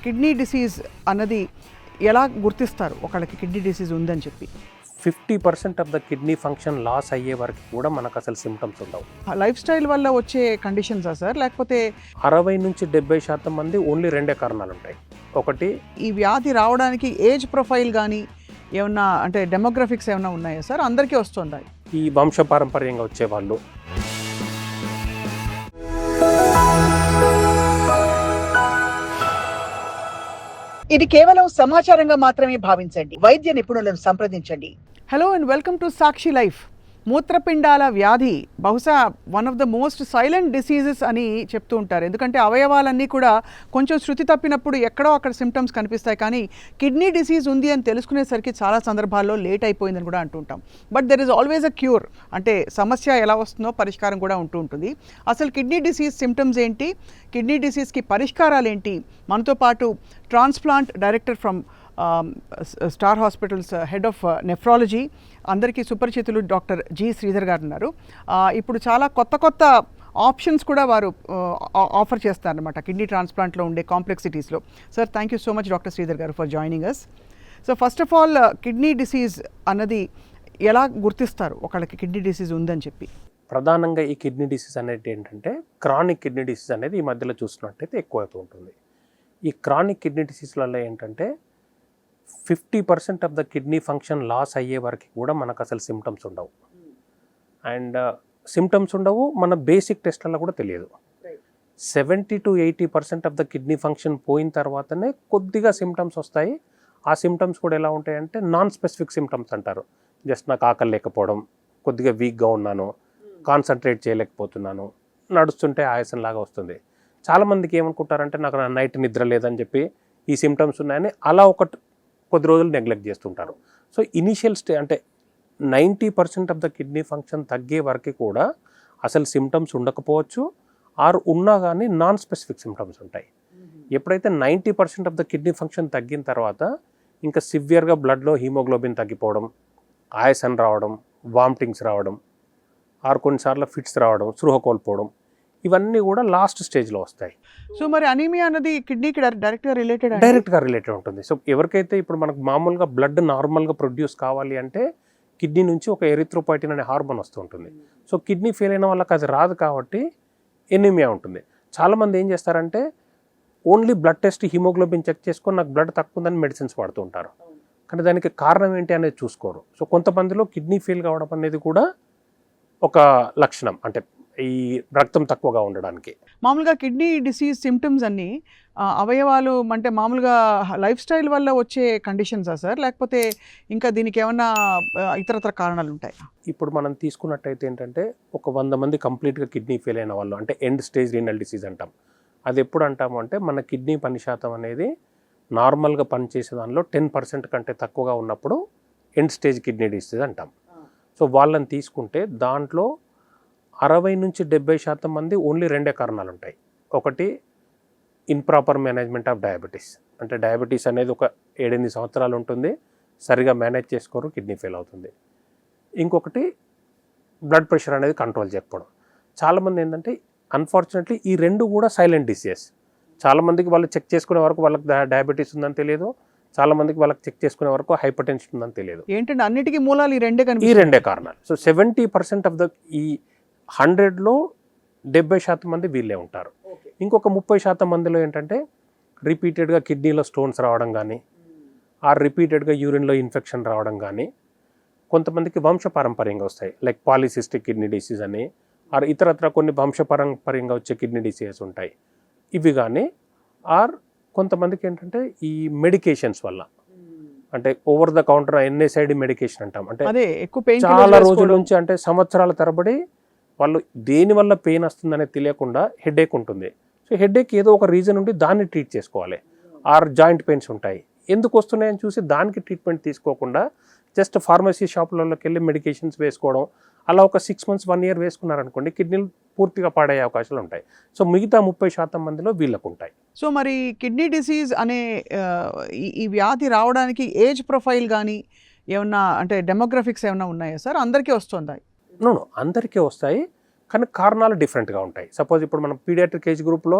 Kidney disease అన్నది ఎలా గుర్తిస్తారు ఒకళ్ళకి కిడ్నీ డిసీజ్ ఉందని చెప్పి? 50% of the kidney function loss అయ్యే వరకు కూడా మనకు అసలు సిమ్టమ్స్ ఉండవు. లైఫ్ స్టైల్ వల్ల వచ్చే కండిషన్సా సార్, లేకపోతే 60 నుంచి 70% మంది ఓన్లీ రెండే కారణాలు ఉంటాయి. ఒకటి, ఈ వ్యాధి రావడానికి ఏజ్ ప్రొఫైల్ కానీ ఏమన్నా అంటే డెమోగ్రఫిక్స్ ఏమైనా ఉన్నాయా సార్? అందరికీ వస్తుందా? ఈ వంశపారంపర్యంగా వచ్చేవాళ్ళు, ఇది కేవలం సమాచారంగా మాత్రమే భావించండి. వైద్య నిపుణులను సంప్రదించండి. Hello and welcome to Sakshi life. మూత్రపిండాల వ్యాధి బహుశా one of the most silent diseases అని చెప్తూ ఉంటారు. ఎందుకంటే అవయవాలన్నీ కూడా కొంచెం శృతి తప్పినప్పుడు ఎక్కడో అక్కడ సిమ్టమ్స్ కనిపిస్తాయి, కానీ కిడ్నీ డిసీజ్ ఉంది అని తెలుసుకునేసరికి చాలా సందర్భాల్లో లేట్ అయిపోయిందని కూడా అంటుంటాం. But there is always a cure, అంటే సమస్య ఎలా వస్తుందో పరిష్కారం కూడా ఉంటూ ఉంటుంది. అసలు కిడ్నీ డిసీజ్ సిమ్టమ్స్ ఏంటి, కిడ్నీ డిసీజ్కి పరిష్కారాలు ఏంటి? మనతో పాటు transplant director from star hospitals, head of nephrology, అందరికీ సుపరిచితులు డాక్టర్ జి శ్రీధర్ గారు ఉన్నారు. ఇప్పుడు చాలా కొత్త ఆప్షన్స్ కూడా వారు ఆఫర్ చేస్తారనమాట కిడ్నీ ట్రాన్స్ప్లాంట్లో ఉండే కాంప్లెక్సిటీస్లో. Sir, thank you so much doctor Sridhar garu for joining us. So first of all, kidney disease అన్నది ఎలా గుర్తిస్తారు ఒకళ్ళకి కిడ్నీ డిసీజ్ ఉందని చెప్పి? ప్రధానంగా ఈ కిడ్నీ డిసీజ్ అనేది ఏంటంటే క్రానిక్ కిడ్నీ డిసీజ్ అనేది ఈ మధ్యలో చూసినట్టయితే ఎక్కువ అవుతూ ఉంటుంది. ఈ క్రానిక్ కిడ్నీ డిసీజ్లలో ఏంటంటే 50% of the kidney function loss అయ్యే వరకు కూడా మనకు అసలు సిమ్టమ్స్ ఉండవు. అండ్ సిమ్టమ్స్ ఉండవు, మన బేసిక్ టెస్ట్లలో కూడా తెలియదు. 70 to 80% of the kidney function పోయిన తర్వాతనే కొద్దిగా సిమ్టమ్స్ వస్తాయి. ఆ సిమ్టమ్స్ కూడా ఎలా ఉంటాయంటే నాన్ స్పెసిఫిక్ సిమ్టమ్స్ అంటారు. జస్ట్ నాకు ఆకలి లేకపోవడం, కొద్దిగా వీక్గా ఉన్నాను, కాన్సన్ట్రేట్ చేయలేకపోతున్నాను, నడుస్తుంటే ఆయాసంలాగా వస్తుంది. చాలామందికి ఏమనుకుంటారంటే నాకు నైట్ నిద్ర లేదని చెప్పి ఈ సిమ్టమ్స్ ఉన్నాయని అలా కొద్ది రోజులు నెగ్లెక్ట్ చేస్తుంటారు. సో ఇనీషియల్ అంటే 90% ఆఫ్ ద కిడ్నీ ఫంక్షన్ తగ్గే వరకు కూడా అసలు సిమ్టమ్స్ ఉండకపోవచ్చు, ఆర్ ఉన్నా కానీ నాన్ స్పెసిఫిక్ సిమ్టమ్స్ ఉంటాయి. ఎప్పుడైతే 90% ఆఫ్ ద కిడ్నీ ఫంక్షన్ తగ్గిన తర్వాత ఇంకా సివియర్గా బ్లడ్లో హీమోగ్లోబిన్ తగ్గిపోవడం, ఆయాసం రావడం, వామిటింగ్స్ రావడం, ఆర్ కొన్నిసార్లు ఫిట్స్ రావడం, స్పృహ కోల్పోవడం, ఇవన్నీ కూడా లాస్ట్ స్టేజ్లో వస్తాయి. సో మరి అనీమియా అన్నది కిడ్నీకి డైరెక్ట్గా రిలేటెడ్ ఉంటుంది. సో ఎవరికైతే ఇప్పుడు మనకు మామూలుగా బ్లడ్ నార్మల్గా ప్రొడ్యూస్ కావాలి అంటే కిడ్నీ నుంచి ఒక ఎరిథ్రోపాయిటిన్ అనే హార్మోన్ వస్తూ ఉంటుంది. సో కిడ్నీ ఫెయిల్ అయిన వాళ్ళకి అది రాదు కాబట్టి ఎనీమియా ఉంటుంది. చాలామంది ఏం చేస్తారంటే only blood test haemoglobin check చేసుకొని నాకు బ్లడ్ తక్కువ ఉందని మెడిసిన్స్ వాడుతూ ఉంటారు, కానీ దానికి కారణం ఏంటి అనేది చూసుకోరు. సో కొంతమందిలో కిడ్నీ ఫెయిల్ కావడం అనేది కూడా ఒక లక్షణం, అంటే ఈ రక్తం తక్కువగా ఉండడానికి. మామూలుగా కిడ్నీ డిసీజ్ సిమ్టమ్స్ అన్నీ అవయవాలు అంటే మామూలుగా లైఫ్ స్టైల్ వల్ల వచ్చే కండిషన్సా సార్, లేకపోతే ఇంకా దీనికి ఏమన్నా ఇతరత్ర కారణాలు ఉంటాయి? ఇప్పుడు మనం తీసుకున్నట్టయితే ఏంటంటే ఒక 100 మంది కంప్లీట్గా కిడ్నీ ఫెయిల్ అయిన వాళ్ళు, అంటే ఎండ్ స్టేజ్ రీనల్ డిసీజ్ అంటాం. అది ఎప్పుడు అంటాము అంటే మన కిడ్నీ పని శాతం అనేది నార్మల్గా పనిచేసే దానిలో 10% కంటే తక్కువగా ఉన్నప్పుడు ఎండ్ స్టేజ్ కిడ్నీ డిసీజ్ అంటాం. సో వాళ్ళని తీసుకుంటే దాంట్లో 60 నుంచి 70% మంది ఓన్లీ రెండే కారణాలు ఉంటాయి. ఒకటి, ఇంప్రాపర్ మేనేజ్మెంట్ ఆఫ్ డయాబెటీస్, అంటే డయాబెటీస్ అనేది ఒక 7-8 సంవత్సరాలు ఉంటుంది, సరిగా మేనేజ్ చేసుకోరు, కిడ్నీ ఫెయిల్ అవుతుంది. ఇంకొకటి, బ్లడ్ ప్రెషర్ అనేది కంట్రోల్ చేయకపోవడం. చాలామంది ఏంటంటే అన్ఫార్చునేట్లీ ఈ రెండు కూడా సైలెంట్ డిసీజెస్. చాలామందికి వాళ్ళు చెక్ చేసుకునే వరకు వాళ్ళకి డయాబెటీస్ ఉందని తెలియదు, చాలామందికి వాళ్ళకి చెక్ చేసుకునే వరకు హైపర్ టెన్షన్ ఉందని తెలియదు. ఏంటంటే అన్నిటికీ మూలాలు ఈ రెండే కారణాలు. సో 70% ఆఫ్ ద ఈ 100లో 70% మంది వీళ్ళే ఉంటారు. ఇంకొక 30% మందిలో ఏంటంటే రిపీటెడ్గా కిడ్నీలో స్టోన్స్ రావడం కానీ, ఆ రిపీటెడ్గా యూరిన్లో ఇన్ఫెక్షన్ రావడం కానీ, కొంతమందికి వంశపారంపర్యంగా వస్తాయి, లైక్ పాలిసిస్టిక్ కిడ్నీ డిసీజ్ అని, ఆర్ ఇతరత్ర కొన్ని వంశపారంపర్యంగా వచ్చే కిడ్నీ డిసీజెస్ ఉంటాయి. ఇవి కానీ, ఆర్ కొంతమందికి ఏంటంటే ఈ మెడికేషన్స్ వల్ల, అంటే over the counter NSAID medication అంటాం, అంటే చాలా రోజుల నుంచి, అంటే సంవత్సరాల తరబడి వాళ్ళు దేనివల్ల పెయిన్ వస్తుందనేది తెలియకుండా హెడేక్ ఉంటుంది. సో హెడేక్ ఏదో ఒక రీజన్ ఉండి దాన్ని ట్రీట్ చేసుకోవాలి. ఆర్ జాయింట్ పెయిన్స్ ఉంటాయి, ఎందుకు వస్తున్నాయని చూసి దానికి ట్రీట్మెంట్ తీసుకోకుండా జస్ట్ ఫార్మసీ షాపులలోకి వెళ్ళి మెడికేషన్స్ వేసుకోవడం, అలా ఒక 6 months 1 year వేసుకున్నారనుకోండి, కిడ్నీలు పూర్తిగా పాడయ్యే అవకాశాలు ఉంటాయి. సో మిగతా 30% మందిలో వీళ్ళకు ఉంటాయి. సో మరి కిడ్నీ డిసీజ్ అనే ఈ వ్యాధి రావడానికి ఏజ్ ప్రొఫైల్ కానీ ఏమన్నా అంటే డెమోగ్రఫిక్స్ ఏమన్నా ఉన్నాయా సార్? అందరికీ వస్తుందా? నో, అందరికీ వస్తాయి. కానీ కారణాలు డిఫరెంట్గా ఉంటాయి. సపోజ్ ఇప్పుడు మనం పీడియాట్రిక్ ఏజ్ గ్రూప్లో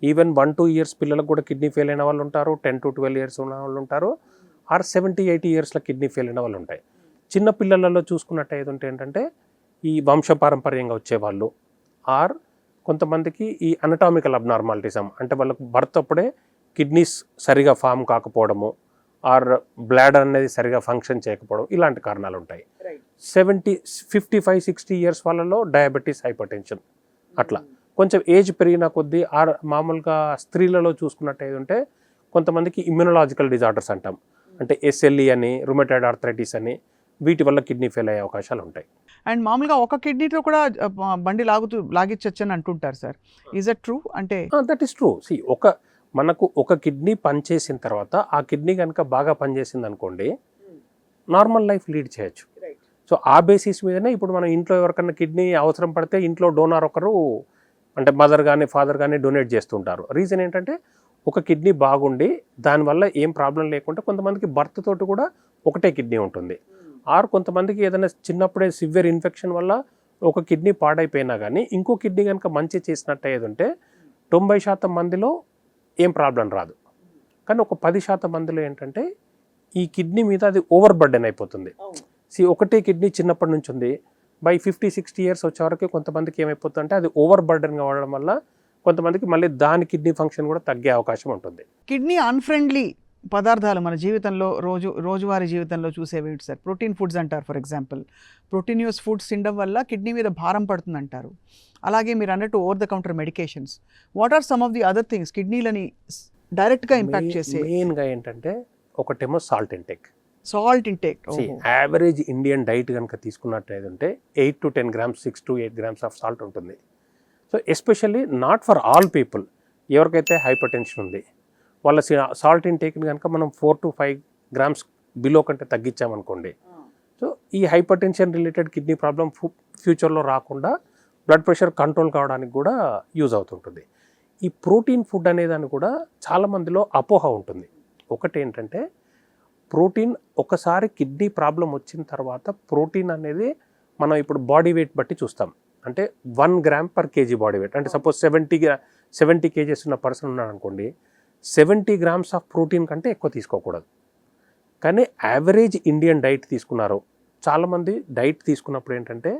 ఈవెన్ 1-2 ఇయర్స్ పిల్లలకు కూడా కిడ్నీ ఫెయిల్ అయిన వాళ్ళు ఉంటారు, 10-12 ఇయర్స్ ఉన్న వాళ్ళు ఉంటారు, ఆర్ 70-80 ఇయర్స్లో కిడ్నీ ఫెయిల్ అయిన వాళ్ళు ఉంటాయి. చిన్న పిల్లలలో చూసుకున్నట్టు ఏంటంటే ఈ వంశపారంపర్యంగా వచ్చేవాళ్ళు, ఆర్ కొంతమందికి ఈ అనటామికల్ అబ్నార్మాలిటిజం అంటే వాళ్ళకు బర్త్ అప్పుడే కిడ్నీస్ సరిగా ఫామ్ కాకపోవడము, ఆర్ బ్లాడర్ అనేది సరిగా ఫంక్షన్ చేయకపోవడం, ఇలాంటి కారణాలు ఉంటాయి. 55-60 ఇయర్స్ వాళ్ళలో డయాబెటీస్, హైపర్ టెన్షన్, అట్లా కొంచెం ఏజ్ పెరిగిన కొద్దీ ఆర్ మామూలుగా స్త్రీలలో చూసుకున్నట్టు కొంతమందికి ఇమ్యూనలాజికల్ డిజార్డర్స్ అంటాం, అంటే SLE అని, రుమటాయిడ్ ఆర్థరైటిస్ అని, వీటి వల్ల కిడ్నీ ఫెయిల్ అయ్యే అవకాశాలు ఉంటాయి. అండ్ మామూలుగా ఒక కిడ్నీతో కూడా బండి లాగిచ్చచ్చు అని అంటుంటారు సార్. Is it true? అంటే దట్ ఈస్ ట్రూ. మనకు ఒక కిడ్నీ పనిచేసిన తర్వాత ఆ కిడ్నీ కనుక బాగా పనిచేసింది అనుకోండి, నార్మల్ లైఫ్ లీడ్ చేయొచ్చు. సో ఆ బేసిస్ మీదనే ఇప్పుడు మనం ఇంట్లో ఎవరికన్నా కిడ్నీ అవసరం పడితే ఇంట్లో డోనార్ ఒకరు, అంటే మదర్ కానీ ఫాదర్ కానీ డొనేట్ చేస్తుంటారు. రీజన్ ఏంటంటే ఒక కిడ్నీ బాగుండి దానివల్ల ఏం ప్రాబ్లం లేకుండా, కొంతమందికి బర్త్ తోటి కూడా ఒకటే కిడ్నీ ఉంటుంది, ఆర్ కొంతమందికి ఏదైనా చిన్నప్పుడే సివియర్ ఇన్ఫెక్షన్ వల్ల ఒక కిడ్నీ పాడైపోయినా కానీ ఇంకో కిడ్నీ కనుక మంచి చేసినట్టు ఏదంటే 90% మందిలో ఏం ప్రాబ్లం రాదు. కానీ ఒక 10% మందిలో ఏంటంటే ఈ కిడ్నీ మీద అది ఓవర్ బర్డెన్ అయిపోతుంది. ఒకటే కిడ్నీ చిన్నప్పటి నుంచి ఉంది, బై 50-60 ఇయర్స్ వచ్చే వరకు కొంతమందికి ఏమైపోతుందంటే అది ఓవర్ బర్డెన్ కావడం వల్ల కొంతమందికి మళ్ళీ దాని కిడ్నీ ఫంక్షన్ కూడా తగ్గే అవకాశం ఉంటుంది. కిడ్నీ అన్ఫ్రెండ్లీ పదార్థాలు మన జీవితంలో రోజువారీ జీవితంలో చూసేవి సార్. ప్రోటీన్ ఫుడ్స్ అంటారు. ఫర్ ఎగ్జాంపుల్ ప్రోటీనియస్ ఫుడ్స్ తినడం వల్ల కిడ్నీ మీద భారం పడుతుంది అంటారు. అలాగే మీరు అన్నట్టు over the counter medications. What are some of the other things కిడ్నీలని డైరెక్ట్గా ఇంపాక్ట్ చేసే? మెయిన్గా ఏంటంటే ఒకటేమో salt intake. Average Indian diet కనుక తీసుకున్నట్టయితే 8 to 10 grams, 6 to 8 grams of salt ఉంటుంది. So especially not for all people, ఎవరికైతే హైపర్ టెన్షన్ ఉంది వాళ్ళ సాల్ట్ ఇంటేక్ని కనుక మనం 4 to 5 grams బిలో కంటే తగ్గించామనుకోండి, సో ఈ hyper tension related kidney problem ఫ్యూచర్లో రాకుండా బ్లడ్ ప్రెషర్ కంట్రోల్ కావడానికి కూడా యూజ్ అవుతుంటుంది. ఈ ప్రోటీన్ ఫుడ్ అనేదాన్ని కూడా చాలామందిలో అపోహ ఉంటుంది. ఒకటి ఏంటంటే ప్రోటీన్ ఒకసారి కిడ్నీ ప్రాబ్లం వచ్చిన తర్వాత ప్రోటీన్ అనేది మనం ఇప్పుడు బాడీ వెయిట్ బట్టి చూస్తాం. అంటే 1 gram per kg body weight, అంటే సపోజ్ 70 kgs ఉన్న పర్సన్ ఉన్నాడు అనుకోండి, 70 grams ఆఫ్ ప్రోటీన్ కంటే ఎక్కువ తీసుకోకూడదు. కానీ యావరేజ్ ఇండియన్ డైట్ తీసుకున్నారు, చాలామంది డైట్ తీసుకున్నప్పుడు ఏంటంటే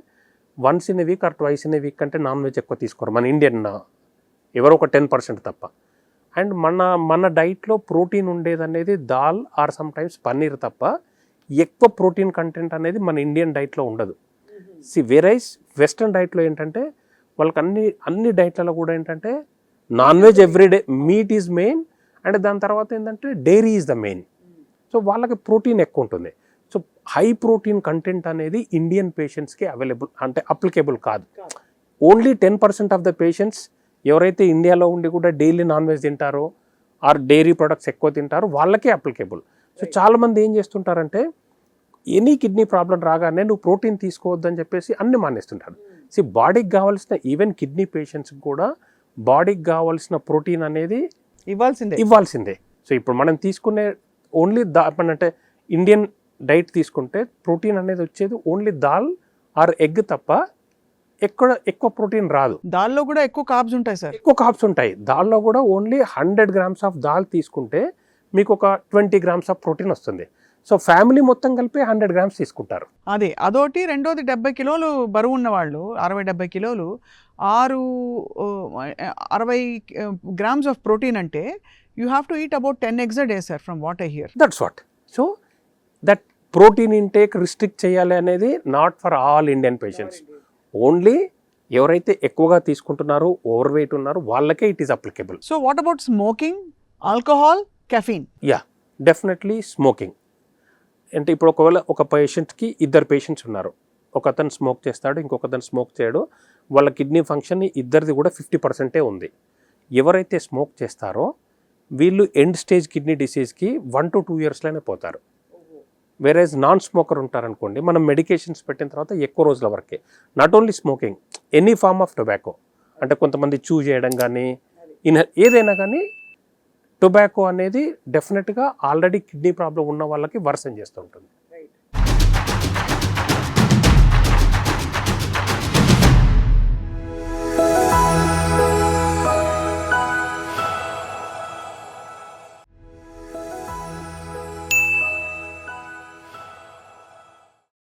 once in a week or twice in a week కంటే నాన్ వెజ్ ఎక్కువ తీసుకోరు, మన ఇండియన్ ఎవరో ఒక 10% తప్ప. అండ్ మన డైట్లో ప్రోటీన్ ఉండేది అనేది dal or sometimes paneer తప్ప ఎక్కువ ప్రోటీన్ కంటెంట్ అనేది మన ఇండియన్ డైట్లో ఉండదు. వెరైస్ వెస్ట్రన్ డైట్లో ఏంటంటే వాళ్ళకి అన్ని డైట్లలో కూడా ఏంటంటే non veg everyday, meat is main, and దాని తర్వాత ఏంటంటే dairy is the main. So వాళ్ళకి ప్రోటీన్ ఎక్కువ ఉంటుంది. సో హై ప్రోటీన్ కంటెంట్ అనేది ఇండియన్ పేషెంట్స్కి అవైలబుల్, అంటే అప్లికేబుల్ కాదు. ఓన్లీ 10% ఆఫ్ ద పేషెంట్స్ ఎవరైతే ఇండియాలో ఉండి కూడా డైలీ నాన్ వెజ్ తింటారో ఆర్ డైరీ ప్రొడక్ట్స్ ఎక్కువ తింటారో వాళ్ళకే అప్లికేబుల్. సో చాలామంది ఏం చేస్తుంటారంటే ఎనీ కిడ్నీ ప్రాబ్లం రాగానే నువ్వు ప్రోటీన్ తీసుకోవద్దని చెప్పేసి అన్ని మానేస్తుంటారు. బాడీకి కావాల్సిన, ఈవెన్ కిడ్నీ పేషెంట్స్కి కూడా బాడీకి కావాల్సిన ప్రోటీన్ అనేది ఇవ్వాల్సిందే. సో ఇప్పుడు మనం తీసుకునే ఓన్లీ అంటే ఇండియన్ డైట్ తీసుకుంటే ప్రోటీన్ అనేది వచ్చేది ఓన్లీ దాల్ ఆర్ ఎగ్ తప్ప ఎక్కువ ప్రోటీన్ రాదు. దాల్లో కూడా ఎక్కువ కార్బ్స్ ఉంటాయి సార్. ఎక్కువ కార్బ్స్ ఉంటాయి దాల్లో కూడా. ఓన్లీ 100 grams ఆఫ్ దాల్ తీసుకుంటే మీకు ఒక 20 grams ఆఫ్ ప్రోటీన్ వస్తుంది. సో ఫ్యామిలీ మొత్తం కలిపి 100 grams తీసుకుంటారు. అదొకటి. రెండోది 70 కిలోలు బరువు ఉన్న వాళ్ళు, 60-70 కిలోలు 60 grams ఆఫ్ ప్రోటీన్ అంటే you have to eat about 10 eggs a day sir, from what I here. That's what. So that protein intake restrict చేయాలి అనేది not for all Indian patients. Only ఎవరైతే ఎక్కువగా తీసుకుంటున్నారో, ఓవర్ వెయిట్ ఉన్నారో వాళ్ళకే it is applicable. So what about smoking, alcohol, caffeine? Yeah, definitely smoking. అంటే ఇప్పుడు ఒకవేళ ఒక పేషెంట్కి 2 పేషెంట్స్ ఉన్నారు, ఒకతను స్మోక్ చేస్తాడు, ఇంకొకతను స్మోక్ చేయడు, వాళ్ళ కిడ్నీ ఫంక్షన్ ఇద్దరిది కూడా 50% ఉంది. ఎవరైతే స్మోక్ చేస్తారో వీళ్ళు ఎండ్ స్టేజ్ కిడ్నీ డిసీజ్కి 1 to 2 yearsలోనే పోతారు. వేరేజ్ నాన్ స్మోకర్ ఉంటారనుకోండి, మనం మెడికేషన్స్ పెట్టిన తర్వాత ఎక్కువ రోజుల వరకే. Not only smoking, any form of tobacco, అంటే కొంతమంది చూ చేయడం కానీ ఏదైనా కానీ, టొబాకో అనేది డెఫినెట్గా ఆల్రెడీ కిడ్నీ ప్రాబ్లం ఉన్న వాళ్ళకి వర్సన్ చేస్తూ ఉంటుంది.